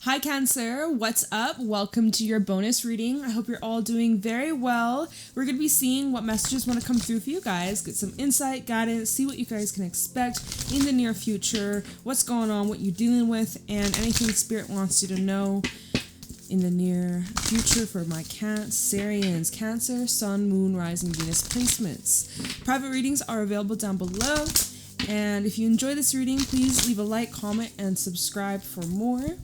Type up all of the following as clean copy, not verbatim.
Hi Cancer, what's up? Welcome to your bonus reading. I hope you're all doing very well. We're going to be seeing what messages want to come through for you guys, get some insight, guidance, see what you guys can expect in the near future, what's going on, what you're dealing with, and anything Spirit wants you to know in the near future for my Cancerians. Cancer, Sun, Moon, Rising, Venus placements. Private readings are available down below. And if you enjoy this reading, please leave a like, comment, and subscribe for more.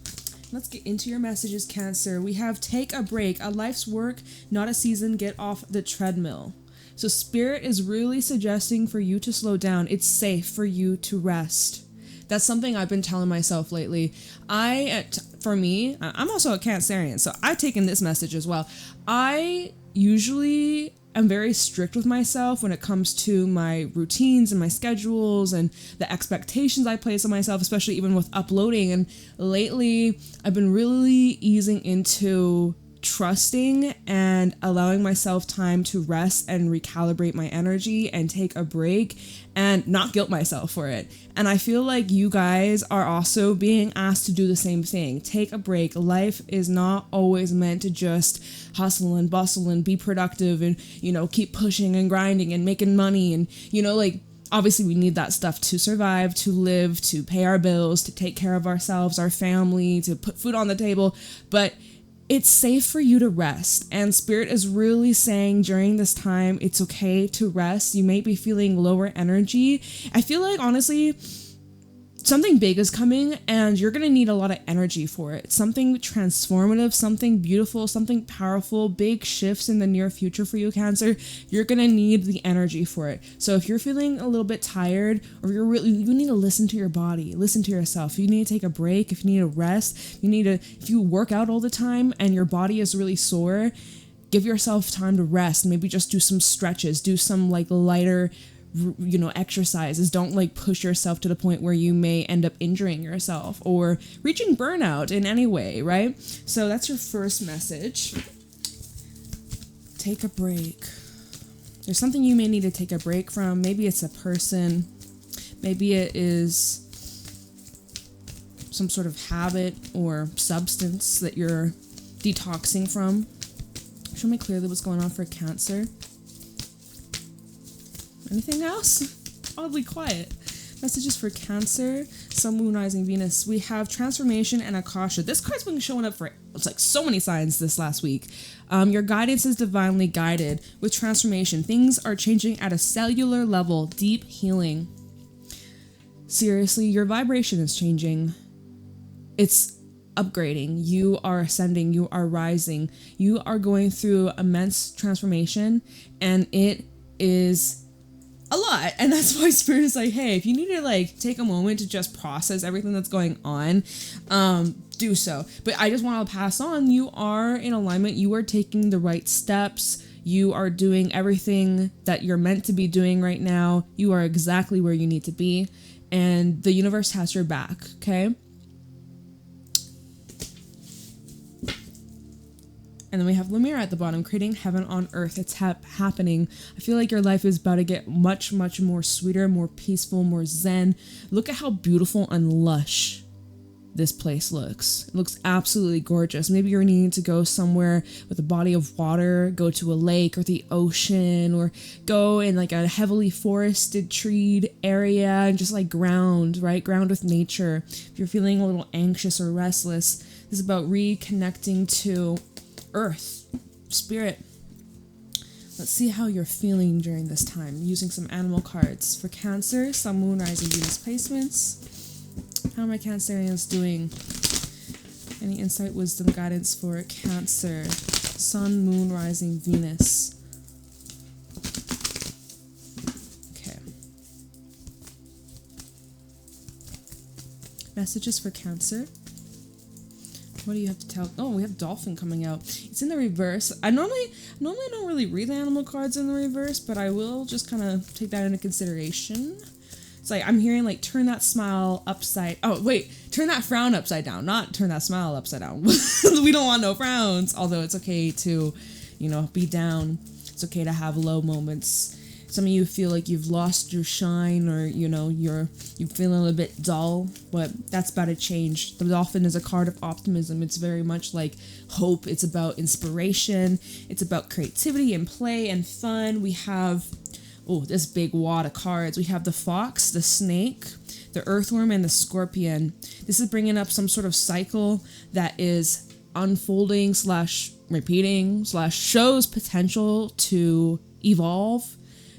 Let's get into your messages, Cancer. We have take a break, a life's work, not a season, get off the treadmill. So Spirit is really suggesting for you to slow down. It's safe for you to rest. That's something I've been telling myself lately. For me, I'm also a Cancerian, so I've taken this message as well. I usually am very strict with myself when it comes to my routines and my schedules and the expectations I place on myself, especially even with uploading. And lately, I've been really easing into trusting and allowing myself time to rest and recalibrate my energy and take a break and not guilt myself for it. And I feel like you guys are also being asked to do the same thing. Take a break. Life is not always meant to just hustle and bustle and be productive and, keep pushing and grinding and making money. And, obviously we need that stuff to survive, to live, to pay our bills, to take care of ourselves, our family, to put food on the table. But it's safe for you to rest, and Spirit is really saying during this time, it's okay to rest. You may be feeling lower energy. I feel like, honestly, something big is coming, and you're going to need a lot of energy for it. Something transformative, something beautiful, something powerful, big shifts in the near future for you, Cancer. You're going to need the energy for it. So if you're feeling a little bit tired, or you need to listen to your body, listen to yourself. If you need to take a break, if you need to rest, if you work out all the time and your body is really sore, give yourself time to rest. Maybe just do some stretches, do some lighter exercises. Don't push yourself to the point where you may end up injuring yourself or reaching burnout in any way, right? So that's your first message. Take a break. There's something you may need to take a break from. Maybe it's a person. Maybe it is some sort of habit or substance that you're detoxing from. Show me clearly what's going on for Cancer. Anything else? Oddly quiet. Messages for Cancer, Sun, Moon, Rising, Venus. We have Transformation and Akasha. This card's been showing up for so many signs this last week. Your guidance is divinely guided. With Transformation, things are changing at a cellular level. Deep healing. Seriously, your vibration is changing. It's upgrading. You are ascending. You are rising. You are going through immense transformation, and it is a lot. And that's why Spirit is like, hey, if you need to take a moment to just process everything that's going on, do so. But I just want to pass on, you are in alignment. You are taking the right steps. You are doing everything that you're meant to be doing right now. You are exactly where you need to be, and the universe has your back. Okay. And then we have Lemire at the bottom, creating heaven on earth. It's happening. I feel like your life is about to get much, much more sweeter, more peaceful, more zen. Look at how beautiful and lush this place looks. It looks absolutely gorgeous. Maybe you're needing to go somewhere with a body of water, go to a lake or the ocean, or go in a heavily forested, treed area and just ground, right? Ground with nature. If you're feeling a little anxious or restless, this is about reconnecting to Earth, Spirit. Let's see how you're feeling during this time. Using some animal cards for Cancer, Sun, Moon, Rising, Venus placements. How are my Cancerians doing? Any insight, wisdom, guidance for Cancer, Sun, Moon, Rising, Venus. Okay. Messages for Cancer. What do you have to tell? Oh, we have Dolphin coming out. It's in the reverse. I normally don't really read the animal cards in the reverse, but I will just kind of take that into consideration. It's I'm hearing turn that smile upside. Oh, wait, turn that frown upside down, not turn that smile upside down. We don't want no frowns, although it's okay to, be down. It's okay to have low moments. Some of you feel like you've lost your shine, or you're feeling a little bit dull, but that's about to change. The dolphin is a card of optimism. It's very much like hope. It's about inspiration. It's about creativity and play and fun. We have this big wad of cards. We have the fox, the snake, the earthworm, and the scorpion. This is bringing up some sort of cycle that is unfolding / repeating / shows potential to evolve.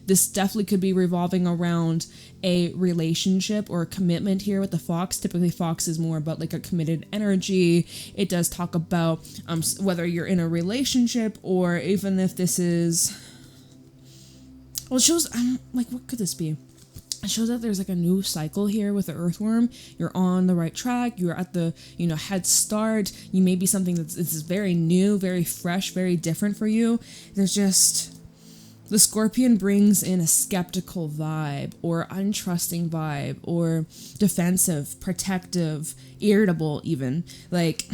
This definitely could be revolving around a relationship or a commitment here with the fox. Typically, fox is more about like a committed energy. It does talk about whether you're in a relationship, or even if this is... Well, it shows... what could this be? It shows that there's like a new cycle here with the earthworm. You're on the right track. You're at the, head start. You may be something that's very new, very fresh, very different for you. There's just... The scorpion brings in a skeptical vibe, or untrusting vibe, or defensive, protective, irritable even. Like,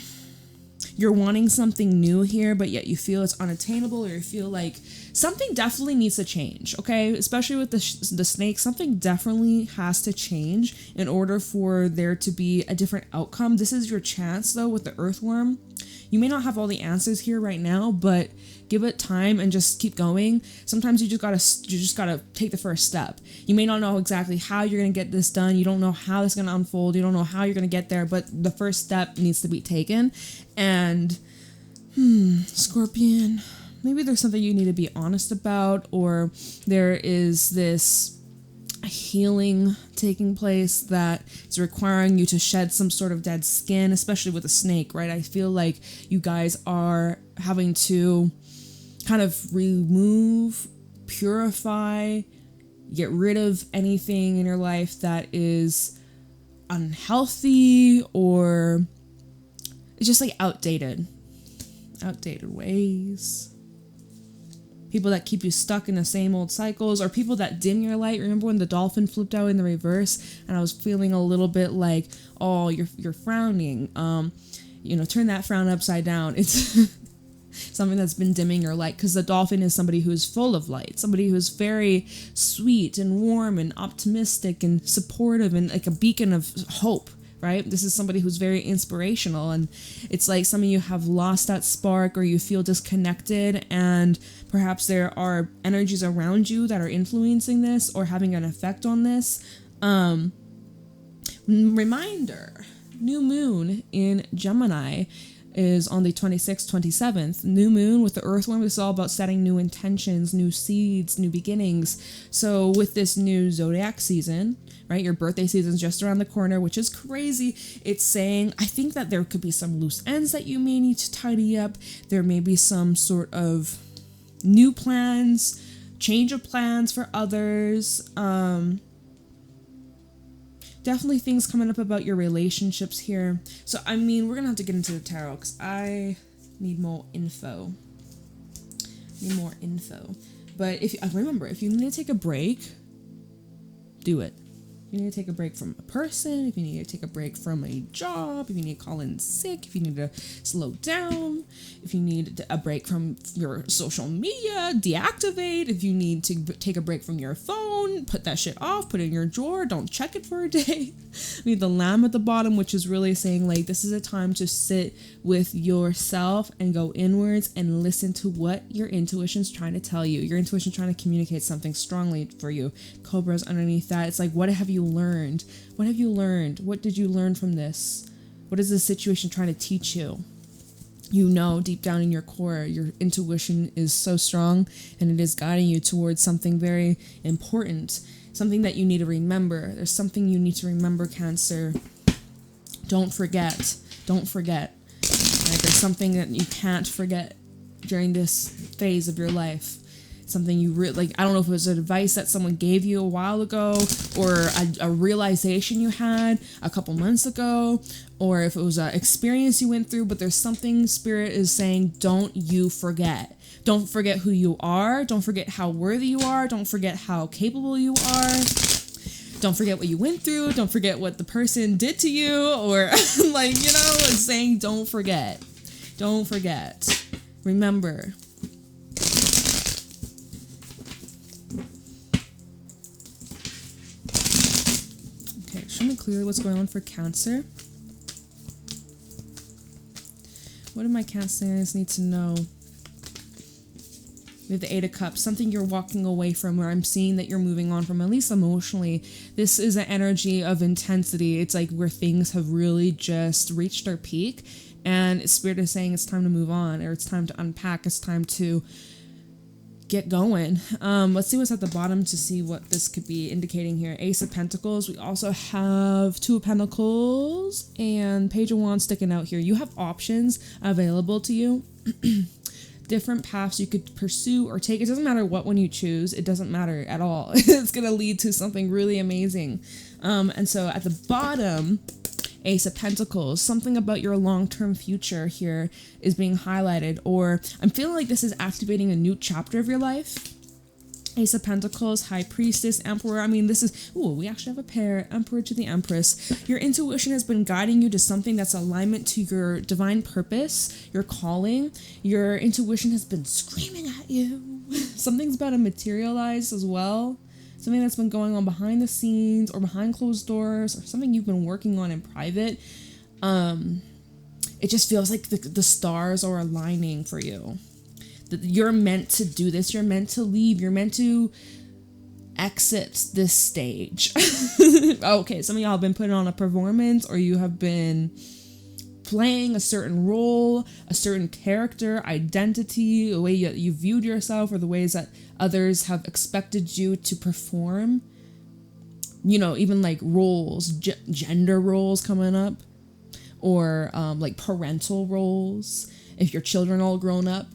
you're wanting something new here, but yet you feel it's unattainable, or you feel like something definitely needs to change, okay? Especially with the snake, something definitely has to change in order for there to be a different outcome. This is your chance, though, with the earthworm. You may not have all the answers here right now, but give it time and just keep going. Sometimes you just gotta take the first step. You may not know exactly how you're gonna get this done. You don't know how it's gonna unfold. You don't know how you're gonna get there, but the first step needs to be taken. And Scorpion, maybe there's something you need to be honest about, or there is this healing taking place that is requiring you to shed some sort of dead skin, especially with a snake, right? I feel like you guys are having to kind of remove, purify, get rid of anything in your life that is unhealthy or just like outdated ways. People that keep you stuck in the same old cycles, or people that dim your light. Remember when the dolphin flipped out in the reverse and I was feeling a little bit like, oh, you're frowning. Turn that frown upside down. It's something that's been dimming your light, because the dolphin is somebody who is full of light, somebody who is very sweet and warm and optimistic and supportive and like a beacon of hope. Right? This is somebody who's very inspirational, and it's like some of you have lost that spark, or you feel disconnected, and perhaps there are energies around you that are influencing this or having an effect on this. Reminder, new moon in Gemini is on the 26th, 27th. New moon with the earthworm is all about setting new intentions, new seeds, new beginnings. So with this new zodiac season, right, your birthday season is just around the corner, which is crazy. It's saying, I think that there could be some loose ends that you may need to tidy up. There may be some sort of new plans, change of plans for others. Definitely things coming up about your relationships here. So, we're going to have to get into the tarot because I need more info. But remember, if you need to take a break, do it. If you need to take a break from a person, if you need to take a break from a job, if you need to call in sick, if you need to slow down, if you need a break from your social media, deactivate, if you need to take a break from your phone, put that shit off, put it in your drawer, don't check it for a day. We have the lamb at the bottom, which is really saying like this is a time to sit with yourself and go inwards and listen to what your intuition's trying to tell you. Your intuition's trying to communicate something strongly for you. Cobra's underneath that. It's like, what have you learned? What have you learned? What did you learn from this? What is this situation trying to teach you? You know, deep down in your core, your intuition is so strong and it is guiding you towards something very important, something that you need to remember. There's something you need to remember, Cancer. Don't forget. Like, there's something that you can't forget during this phase of your life. Something you like, I don't know if it was advice that someone gave you a while ago, or a realization you had a couple months ago, or if it was an experience you went through, but there's something Spirit is saying, don't you forget. Don't forget who you are. Don't forget how worthy you are. Don't forget how capable you are. Don't forget what you went through. Don't forget what the person did to you, or it's saying don't forget. Don't forget. Remember. right, show me clearly what's going on for Cancer. What do my Cancerians need to know? We have the Eight of Cups, something you're walking away from, where I'm seeing that you're moving on from, at least emotionally. This is an energy of intensity. It's like where things have really just reached their peak, and Spirit is saying it's time to move on, or it's time to unpack, it's time to get going. Let's see what's at the bottom to see what this could be indicating here. Ace of Pentacles. We also have Two of Pentacles and Page of Wands sticking out here. You have options available to you. Different paths you could pursue or take. It doesn't matter what one you choose. It doesn't matter at all. It's going to lead to something really amazing. And so at the bottom, Ace of Pentacles, something about your long-term future here is being highlighted, or I'm feeling like this is activating a new chapter of your life. Ace of Pentacles, High Priestess, Emperor. I mean, this is, ooh, we actually have a pair, Emperor to the Empress. Your intuition has been guiding you to something that's alignment to your divine purpose, your calling. Your intuition has been screaming at you. Something's about to materialize as well. Something that's been going on behind the scenes or behind closed doors, or something you've been working on in private. It just feels like the stars are aligning for you. That you're meant to do this. You're meant to leave. You're meant to exit this stage. Okay, some of y'all have been putting on a performance, or you have been playing a certain role, a certain character, identity, the way you viewed yourself, or the ways that others have expected you to perform. You know, even like roles, gender roles coming up, or like parental roles. If your children all grown up,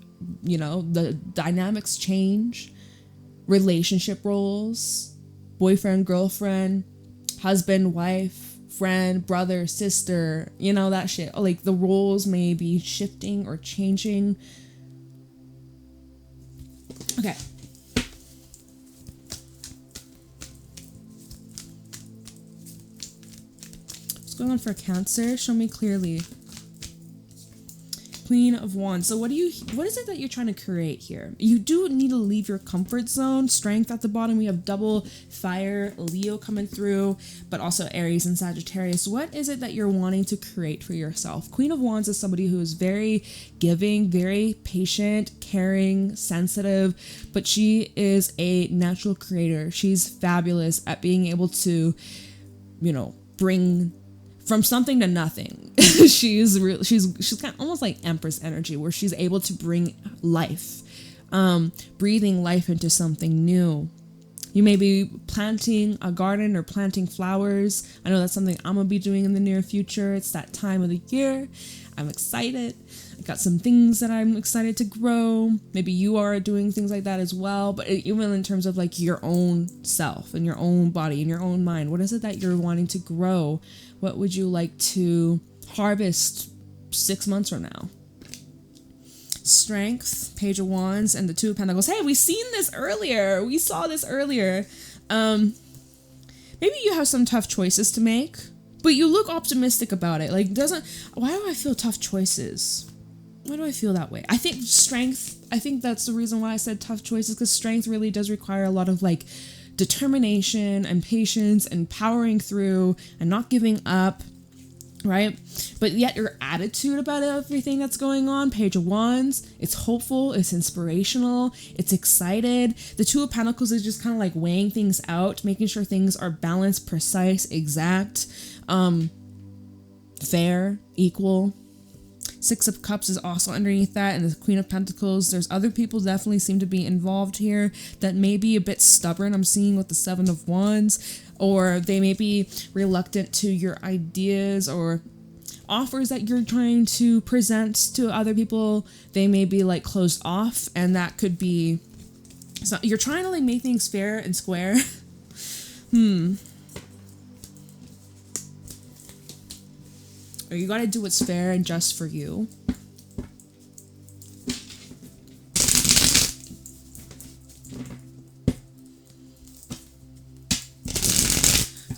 you know, the dynamics change. Relationship roles, boyfriend, girlfriend, husband, wife, friend, brother, sister, you know, that shit. Like the roles may be shifting or changing. Okay. What's going on for Cancer? Show me clearly. Queen of Wands. So what is it that you're trying to create here? You do need to leave your comfort zone. Strength at the bottom. We have double fire, Leo coming through, but also Aries and Sagittarius. What is it that you're wanting to create for yourself? Queen of Wands is somebody who is very giving, very patient, caring, sensitive, but she is a natural creator. She's fabulous at being able to, you know, bring from something to nothing. she's kind of almost like Empress energy, where she's able to bring life, breathing life into something new. You may be planting a garden or planting flowers. I know that's something I'm gonna be doing in the near future. It's that time of the year. I'm excited. I got some things that I'm excited to grow. Maybe you are doing things like that as well. But even in terms of like your own self and your own body and your own mind, what is it that you're wanting to grow? What would you like to harvest 6 months from now? Strength, Page of Wands, and the Two of Pentacles. Hey, we seen this earlier. We saw this earlier. Maybe you have some tough choices to make, but you look optimistic about it. Like, why do I feel tough choices? Why do I feel that way? I think strength, I think that's the reason why I said tough choices, because strength really does require a lot of like determination and patience and powering through and not giving up, right? But yet your attitude about everything that's going on, Page of Wands, it's hopeful, it's inspirational, it's excited. The Two of Pentacles is just kind of like weighing things out, making sure things are balanced, precise, exact, fair, equal. Six of Cups is also underneath that, and the Queen of Pentacles. There's other people definitely seem to be involved here that may be a bit stubborn. I'm seeing with the Seven of Wands, or they may be reluctant to your ideas or offers that you're trying to present to other people. They may be like closed off, and that could be, so you're trying to like make things fair and square. Or you gotta do what's fair and just for you.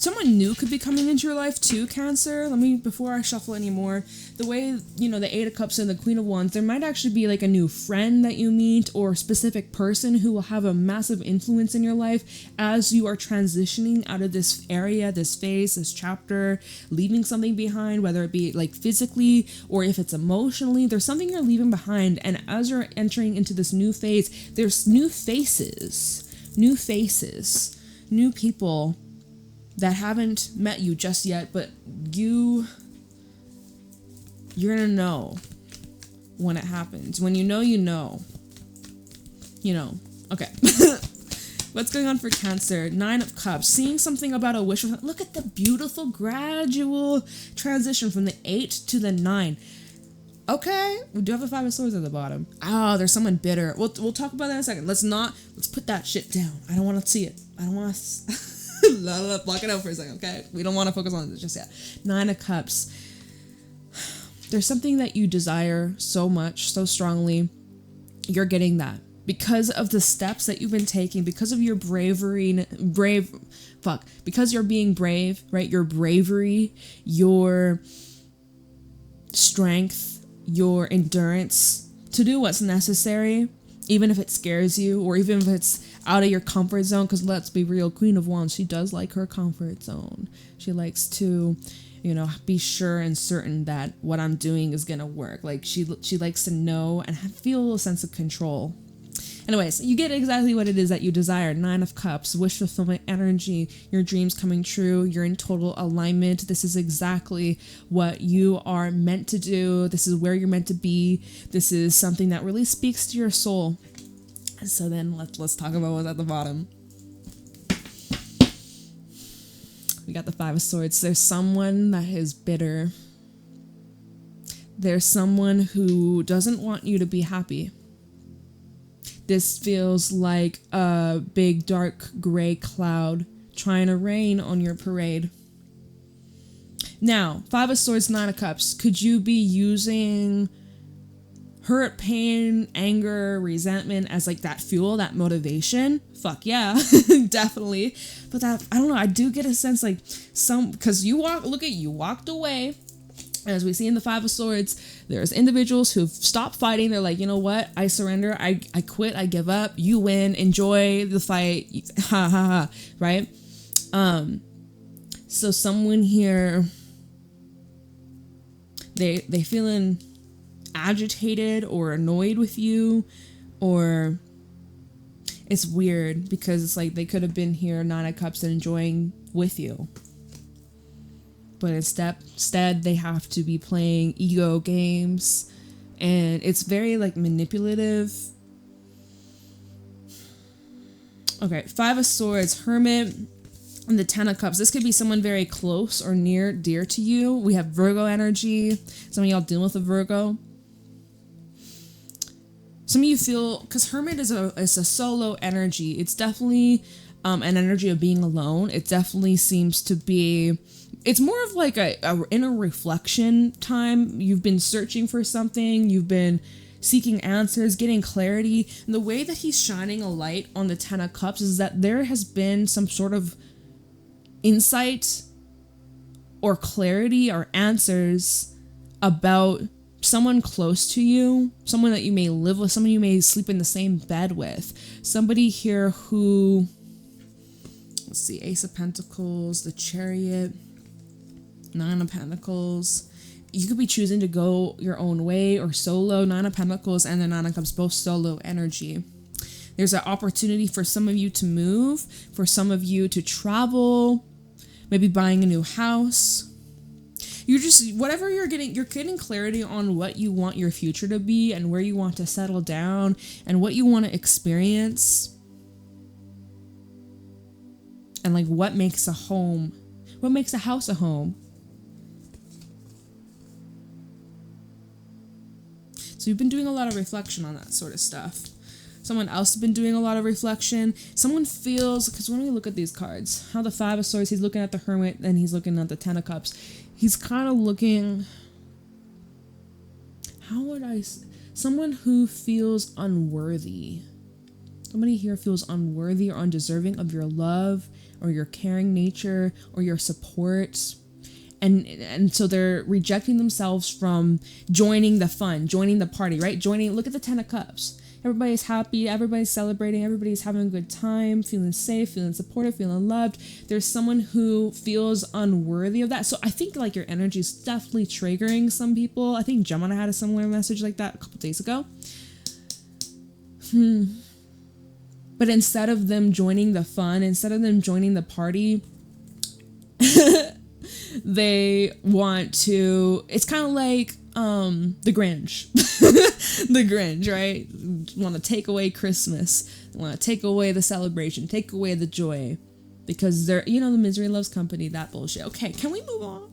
someone new could be coming into your life too, Cancer. Before I shuffle anymore, the way, the Eight of Cups and the Queen of Wands, there might actually be like a new friend that you meet or a specific person who will have a massive influence in your life as you are transitioning out of this area, this phase, this chapter, leaving something behind, whether it be like physically or if it's emotionally. There's something you're leaving behind, and as you're entering into this new phase, there's new faces, new people that haven't met you just yet, but you're gonna know when it happens. When you know. Okay. What's going on for Cancer? 9 of Cups. Seeing something about a wish. Look at the beautiful gradual transition from the 8 to the 9. Okay, we do have a 5 of Swords at the bottom. Oh, there's someone bitter. We'll talk about that in a second. Let's put that shit down. I don't want to see it. I don't want to... block it out for a second, okay? We don't want to focus on this just yet. 9 of Cups. There's something that you desire so much, so strongly. You're getting that. Because of the steps that you've been taking, because of your because you're being brave, right? Your bravery, your strength, your endurance to do what's necessary, even if it scares you or even if it's out of your comfort zone. Because let's be real, Queen of Wands, she does like her comfort zone. She likes to, be sure and certain that what I'm doing is gonna work. Like she likes to know and feel a sense of control. Anyways, you get exactly what it is that you desire. 9 of Cups, wish fulfillment energy, your dreams coming true, you're in total alignment. This is exactly what you are meant to do. This is where you're meant to be. This is something that really speaks to your soul. So then let's talk about what's at the bottom. We got the 5 of Swords. There's someone that is bitter. There's someone who doesn't want you to be happy. This feels like a big dark gray cloud trying to rain on your parade. Now, 5 of Swords, 9 of Cups. Could you be using hurt, pain, anger, resentment as like that fuel, that motivation? Fuck yeah, definitely. But that, I don't know, I do get a sense like because you walked away. As we see in the 5 of Swords, there's individuals who've stopped fighting. They're like, you know what? I surrender. I quit. I give up. You win. Enjoy the fight. Ha ha ha. Right? So someone here, they feeling agitated or annoyed with you, or it's weird because it's like they could have been here, 9 of Cups, and enjoying with you. But instead, they have to be playing ego games, and it's very like manipulative. Okay, 5 of Swords, Hermit, and the 10 of Cups. This could be someone very close or dear to you. We have Virgo energy. Some of y'all deal with a Virgo. Some of you feel, because Hermit is a solo energy. It's definitely an energy of being alone. It definitely seems to be... It's more of like a inner reflection time. You've been searching for something. You've been seeking answers, getting clarity. And the way that he's shining a light on the 10 of Cups is that there has been some sort of insight or clarity or answers about someone close to you, someone that you may live with, someone you may sleep in the same bed with. Somebody here who, let's see, Ace of Pentacles, the Chariot, 9 of Pentacles. You could be choosing to go your own way or solo. 9 of Pentacles and the 9 of Cups, both solo energy. There's an opportunity for some of you to move, for some of you to travel, maybe buying a new house. You're just, whatever you're getting clarity on what you want your future to be and where you want to settle down and what you want to experience. And like what makes a home, what makes a house a home. So you've been doing a lot of reflection on that sort of stuff. Someone else has been doing a lot of reflection. Someone feels, because when we look at these cards, how the 5 of Swords, he's looking at the Hermit, and he's looking at the 10 of Cups. He's kind of looking, someone who feels unworthy. Somebody here feels unworthy or undeserving of your love or your caring nature or your support. And so they're rejecting themselves from joining the fun, joining the party, right? Look at the 10 of Cups. Everybody's happy, everybody's celebrating, everybody's having a good time, feeling safe, feeling supported, feeling loved. There's someone who feels unworthy of that. So I think like your energy is definitely triggering some people. I think Gemini had a similar message like that a couple days ago. But instead of them joining the fun, instead of them joining the party, they want to, it's kind of like the Grinch. The Grinch, right? Want to take away Christmas, want to take away the celebration, take away the joy, because they're, the misery loves company, that bullshit. Okay, can we move on?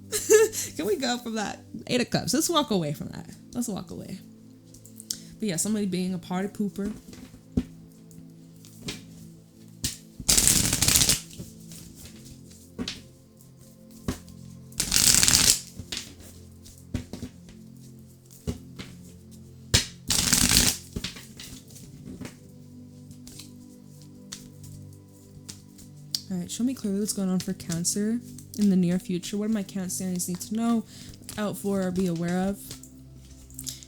Can we go from that 8 of Cups? Let's walk away from that. Let's walk away. But yeah, somebody being a party pooper. Alright, show me clearly what's going on for Cancer in the near future. What do my Cancerians need to know, look out for, or be aware of?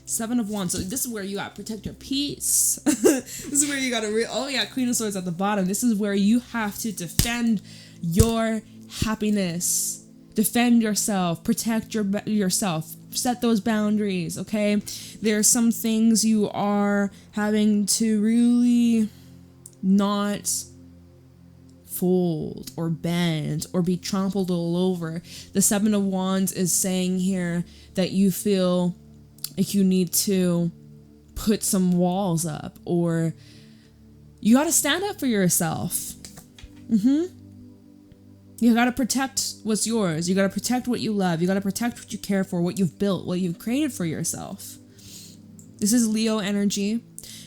7 of Wands. So this is where you gotta protect your peace. This is where you gotta oh yeah, Queen of Swords at the bottom. This is where you have to defend your happiness. Defend yourself. Protect yourself. Set those boundaries, okay? There are some things you are having to really not fold or bend or be trampled all over. The 7 of Wands is saying here that you feel like you need to put some walls up, or you got to stand up for yourself. You got to protect what's yours. You got to protect what you love. You got to protect what you care for, what you've built, what you've created for yourself. This is Leo energy.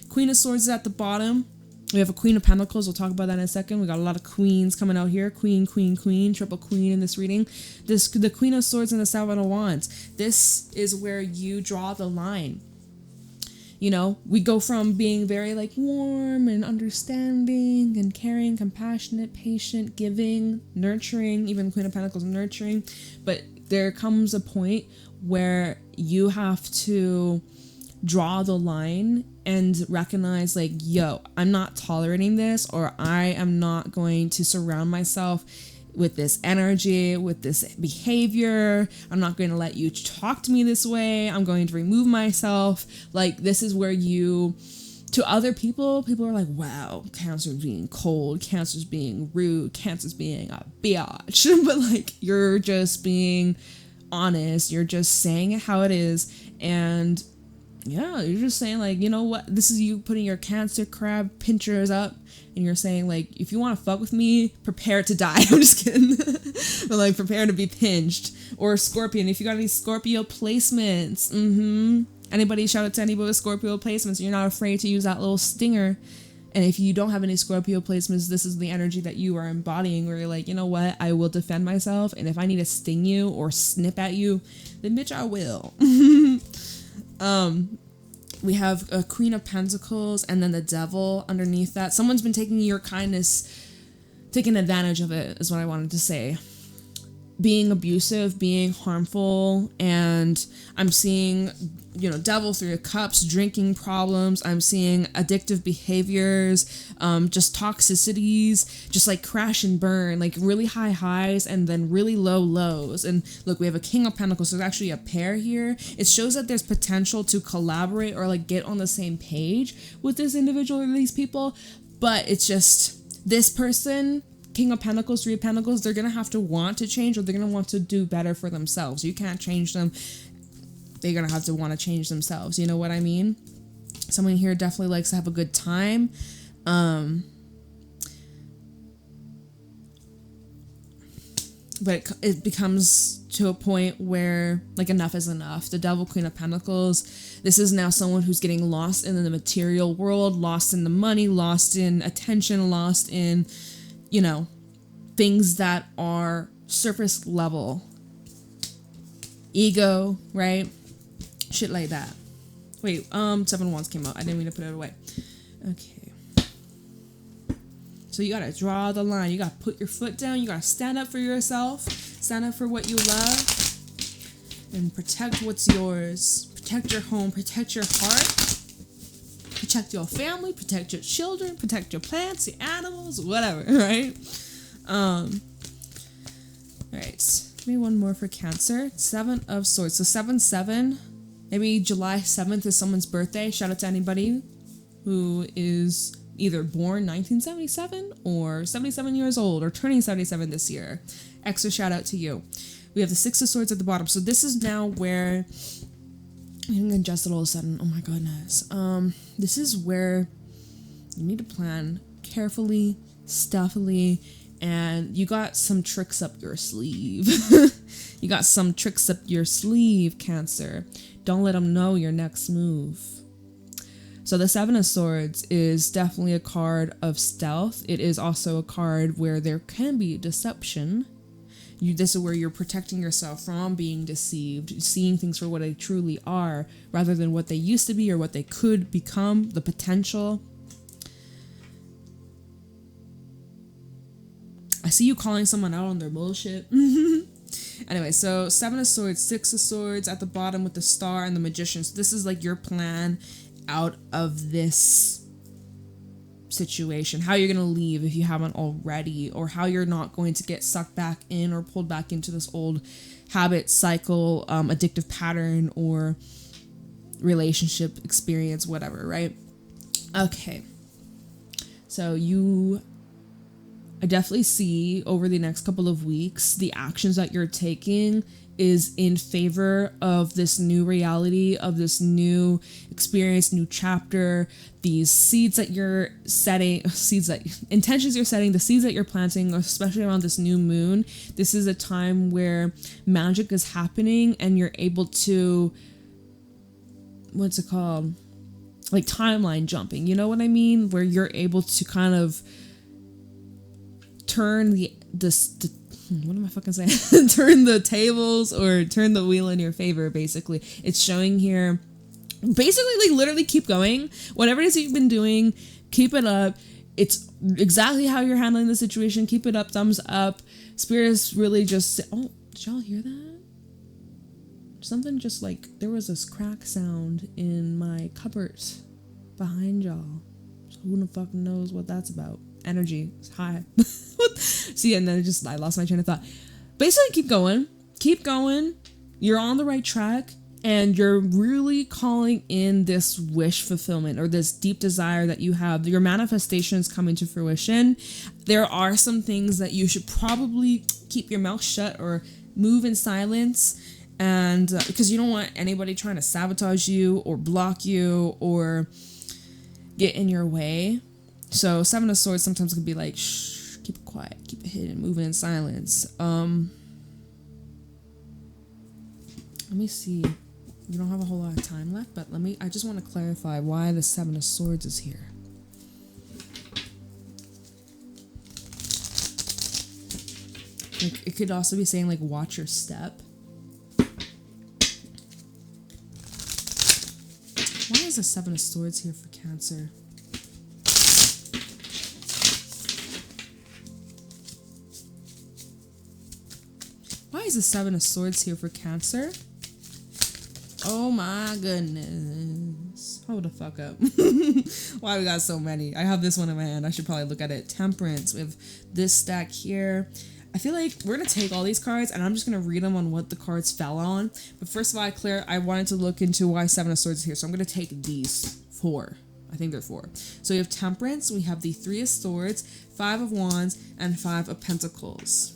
Queen of Swords is at the bottom. We have a Queen of Pentacles. We'll talk about that in a second. We got a lot of queens coming out here. Queen, queen, queen, triple queen in this reading. The Queen of Swords and the 7 of Wands. This is where you draw the line. We go from being very like warm and understanding and caring, compassionate, patient, giving, nurturing, even Queen of Pentacles nurturing. But there comes a point where you have to draw the line and recognize like, yo, I'm not tolerating this, or I am not going to surround myself with this energy, with this behavior. I'm not going to let you talk to me this way. I'm going to remove myself. Like, this is where to other people are like, wow, Cancer's being cold, Cancer's being rude, Cancer's being a biatch. But like, you're just being honest. You're just saying it how it is. And yeah, you're just saying like, you know what? This is you putting your Cancer crab pinchers up, and you're saying like, if you want to fuck with me, prepare to die. I'm just kidding. But like, prepare to be pinched. Or Scorpion, if you got any Scorpio placements. Anybody, shout out to anybody with Scorpio placements. You're not afraid to use that little stinger. And if you don't have any Scorpio placements, this is the energy that you are embodying, where you're like, you know what? I will defend myself. And if I need to sting you or snip at you, then bitch, I will. We have a Queen of Pentacles and then the Devil underneath that. Someone's been taking your kindness, taking advantage of it, is what I wanted to say. Being abusive, being harmful, and I'm seeing, Devil, 3 of Cups, drinking problems. I'm seeing addictive behaviors, just toxicities, just like crash and burn, like really high highs and then really low lows. And look, we have a King of Pentacles. So there's actually a pair here. It shows that there's potential to collaborate or like get on the same page with this individual or these people, but it's just this person, King of Pentacles, 3 of Pentacles, they're going to have to want to change, or they're going to want to do better for themselves. You can't change them. They're going to have to want to change themselves. You know what I mean? Someone here definitely likes to have a good time. But it becomes to a point where like enough is enough. The Devil, Queen of Pentacles, this is now someone who's getting lost in the material world, lost in the money, lost in attention, lost in things that are surface level. Ego, right? Shit like that. Wait, 7 of Wands came out. I didn't mean to put it away. Okay. So you gotta draw the line. You gotta put your foot down. You gotta stand up for yourself. Stand up for what you love. And protect what's yours. Protect your home. Protect your heart. Protect your family. Protect your children. Protect your plants, your animals, whatever, right? Alright. Give me one more for Cancer. 7 of Swords. So 7-7. Maybe July 7th is someone's birthday. Shout out to anybody who is either born 1977 or 77 years old or turning 77 this year. Extra shout out to you. We have the 6 of Swords at the bottom. So this is now where I'm getting adjusted all of a sudden. Oh my goodness. This is where you need to plan carefully, stealthily, and you got some tricks up your sleeve. You got some tricks up your sleeve, Cancer. Don't let them know your next move. So the 7 of Swords is definitely a card of stealth. It is also a card where there can be deception. This is where you're protecting yourself from being deceived, seeing things for what they truly are, rather than what they used to be or what they could become, the potential. I see you calling someone out on their bullshit. Anyway, so 7 of Swords, 6 of Swords at the bottom with the Star and the Magician. So this is like your plan out of this situation, how you're going to leave if you haven't already, or how you're not going to get sucked back in or pulled back into this old habit, cycle, addictive pattern, or relationship experience, whatever, right? Okay. So I definitely see over the next couple of weeks, the actions that you're taking is in favor of this new reality, of this new experience, new chapter, these seeds that you're setting, intentions you're setting, the seeds that you're planting, especially around this new moon. This is a time where magic is happening and you're able to, what's it called? Like timeline jumping, you know what I mean? Where you're able to kind of turn what am I fucking saying? Turn the tables or turn the wheel in your favor, basically. It's showing here, basically, like, literally keep going. Whatever it is you've been doing, keep it up. It's exactly how you're handling the situation. Keep it up, thumbs up. Spirit is really just, oh, did y'all hear that? Something just like, there was this crack sound in my cupboard behind y'all. So who the fuck knows what that's about? Energy is high. See, and then I lost my train of thought. Basically, keep going. You're on the right track, and you're really calling in this wish fulfillment or this deep desire that you have. Your manifestation is coming to fruition. There are some things that you should probably keep your mouth shut or move in silence, and because you don't want anybody trying to sabotage you or block you or get in your way. So 7 of Swords sometimes can be like, shh, keep it quiet, keep it hidden, move in silence. Let me see. We don't have a whole lot of time left, but I just want to clarify why the 7 of Swords is here. Like, it could also be saying, like, watch your step. Why is the 7 of Swords here for Cancer? Why is the 7 of Swords here for Cancer? Oh my goodness. Hold the fuck up. Why we got so many? I have this one in my hand. I should probably look at it. Temperance. We have this stack here. I feel like we're going to take all these cards and I'm just going to read them on what the cards fell on. But first of all, I wanted to look into why 7 of Swords is here. So I'm going to take these 4. I think they're 4. So we have Temperance. We have the 3 of Swords, 5 of Wands, and 5 of Pentacles.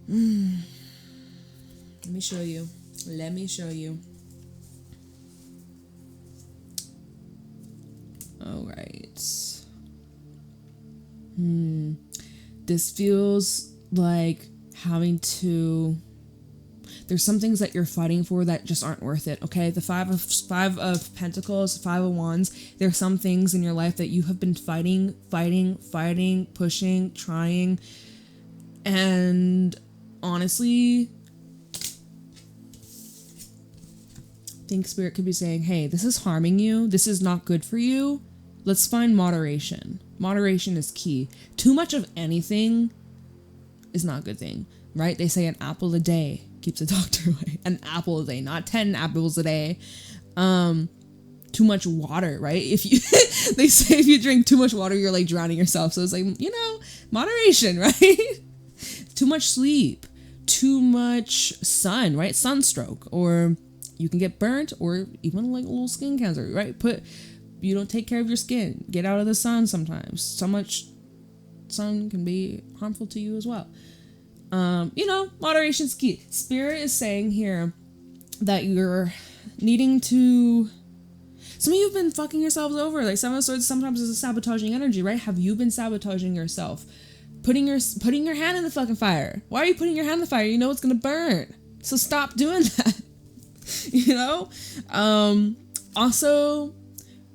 Let me show you. All right. This feels like having to. There's some things that you're fighting for that just aren't worth it. Okay, the 5 of Pentacles, 5 of Wands. There's some things in your life that you have been fighting, pushing, trying, and honestly, think Spirit could be saying, hey, this is harming you. This is not good for you. Let's find moderation. Moderation is key. Too much of anything is not a good thing, right? They say an apple a day keeps the doctor away. An apple a day, not 10 apples a day. Too much water, right? If you, they say if you drink too much water, you're like drowning yourself. So it's like, you know, moderation, right? Too much sleep, too much sun, right? Sunstroke, or you can get burnt, or even like a little skin cancer, right? You don't take care of your skin. Get out of the sun sometimes. So much sun can be harmful to you as well. You know, moderation's key. Spirit is saying here that you're needing to... Some of you have been fucking yourselves over. Like Seven of Swords sometimes is a sabotaging energy, right? Have you been sabotaging yourself? Putting your hand in the fucking fire. Why are you putting your hand in the fire? You know it's gonna burn. So stop doing that. You know? Also,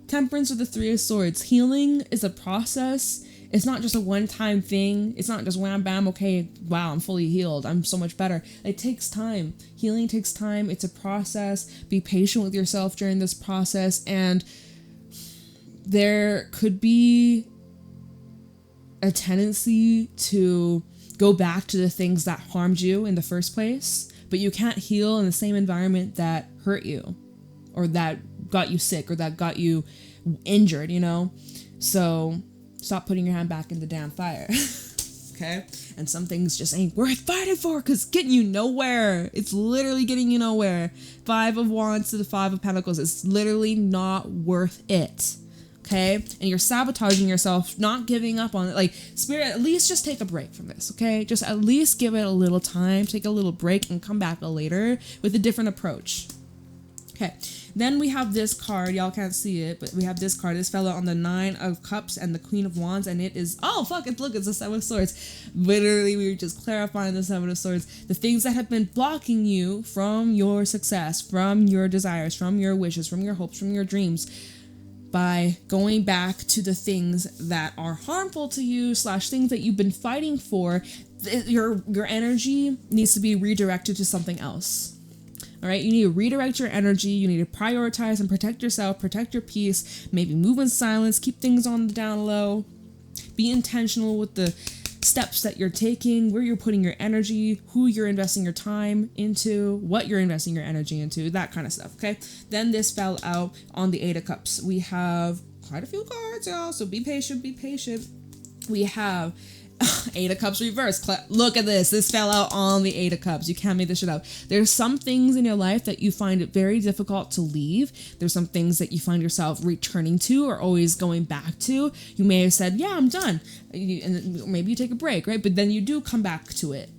Temperance with the Three of Swords. Healing is a process. It's not just a one-time thing. It's not just wham, bam, okay, wow, I'm fully healed. I'm so much better. It takes time. Healing takes time. It's a process. Be patient with yourself during this process. And there could be a tendency to go back to the things that harmed you in the first place, but you can't heal in the same environment that hurt you or that got you sick or that got you injured, you know? So stop putting your hand back in the damn fire. Okay? And some things just ain't worth fighting for because it's getting you nowhere. It's literally getting you nowhere. 5 of Wands to the 5 of Pentacles. It's literally not worth it. Okay? And you're sabotaging yourself, not giving up on it. Like, Spirit, at least just take a break from this, okay? Just at least give it a little time, take a little break, and come back later with a different approach. Okay. Then we have this card. Y'all can't see it, but we have this card. This fell out on the 9 of Cups and the Queen of Wands, and it is, oh, fuck it, look, it's the 7 of Swords. Literally, we were just clarifying the 7 of Swords. The things that have been blocking you from your success, from your desires, from your wishes, from your hopes, from your dreams, by going back to the things that are harmful to you / things that you've been fighting for. Your energy needs to be redirected to something else. All right, you need to redirect your energy. You need to prioritize and protect yourself, protect your peace, maybe move in silence, keep things on the down low. Be intentional with the steps that you're taking, where you're putting your energy, who you're investing your time into, what you're investing your energy into, that kind of stuff, okay? Then this fell out on the 8 of Cups. We have quite a few cards, y'all, so be patient, be patient. We have 8 of Cups reversed. Look at this. This fell out on the 8 of Cups. You can't make this shit up. There's some things in your life that you find it very difficult to leave. There's some things that you find yourself returning to or always going back to. You may have said, yeah, I'm done. And maybe you take a break, right? But then you do come back to it.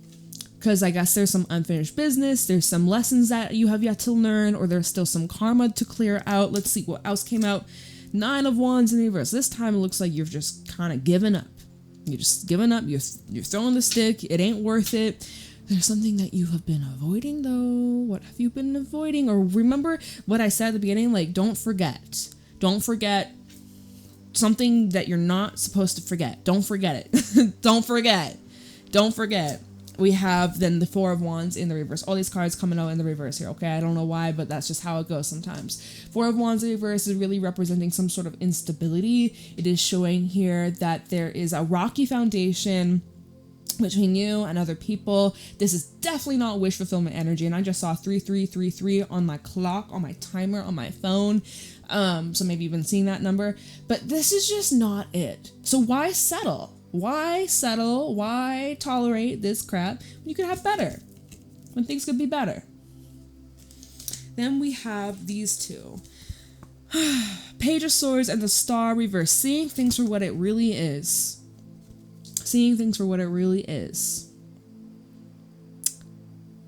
Because I guess there's some unfinished business. There's some lessons that you have yet to learn, or there's still some karma to clear out. Let's see what else came out. 9 of Wands in reverse. This time it looks like you've just kind of given up. You're just giving up. You're throwing the stick. It ain't worth it. There's something that you have been avoiding, though. What have you been avoiding? Or remember what I said at the beginning? Like, don't forget. Don't forget something that you're not supposed to forget. Don't forget it. Don't forget. Don't forget. We have then the 4 of Wands in the reverse. All these cards coming out in the reverse here, okay? I don't know why, but that's just how it goes sometimes. 4 of Wands in reverse is really representing some sort of instability. It is showing here that there is a rocky foundation between you and other people. This is definitely not wish fulfillment energy, and I just saw 3333 on my clock, on my timer, on my phone. So maybe you've been seeing that number, but this is just not it. So why settle? Why settle? Why tolerate this crap when you could have better? When things could be better? Then we have these two. Page of Swords and the Star reverse. Seeing things for what it really is. Seeing things for what it really is.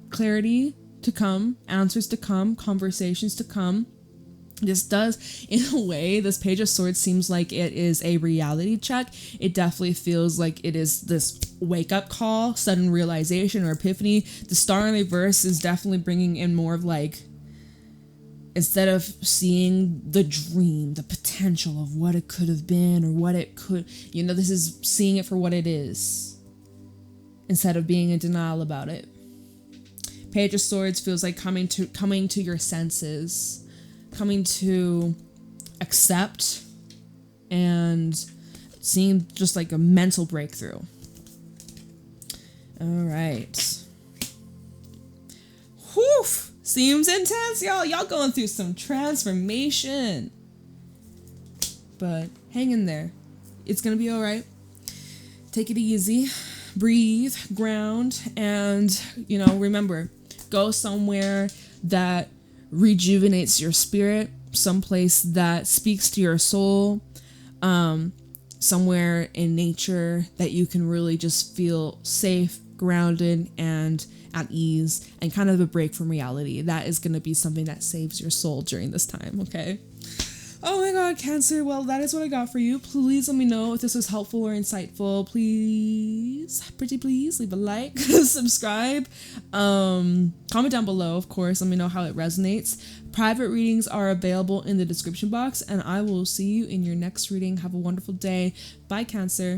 Clarity to come. Answers to come. Conversations to come. This does, in a way, this Page of Swords seems like it is a reality check. It definitely feels like it is this wake-up call, sudden realization or epiphany. The Star in reverse is definitely bringing in more of like, instead of seeing the dream, the potential of what it could have been or what it could, you know, this is seeing it for what it is instead of being in denial about it. Page of Swords feels like coming to your senses, coming to accept, and seeing just like a mental breakthrough. All right. Whew! Seems intense, y'all. Y'all going through some transformation. But hang in there. It's gonna be all right. Take it easy. Breathe, ground, and, you know, remember, go somewhere that rejuvenates your spirit, someplace that speaks to your soul, somewhere in nature that you can really just feel safe, grounded, and at ease, and kind of a break from reality. That is going to be something that saves your soul during this time, okay? Oh my God, Cancer. Well, that is what I got for you. Please let me know if this was helpful or insightful. Please, pretty please, leave a like, subscribe, comment down below, of course. Let me know how it resonates. Private readings are available in the description box, and I will see you in your next reading. Have a wonderful day. Bye, Cancer.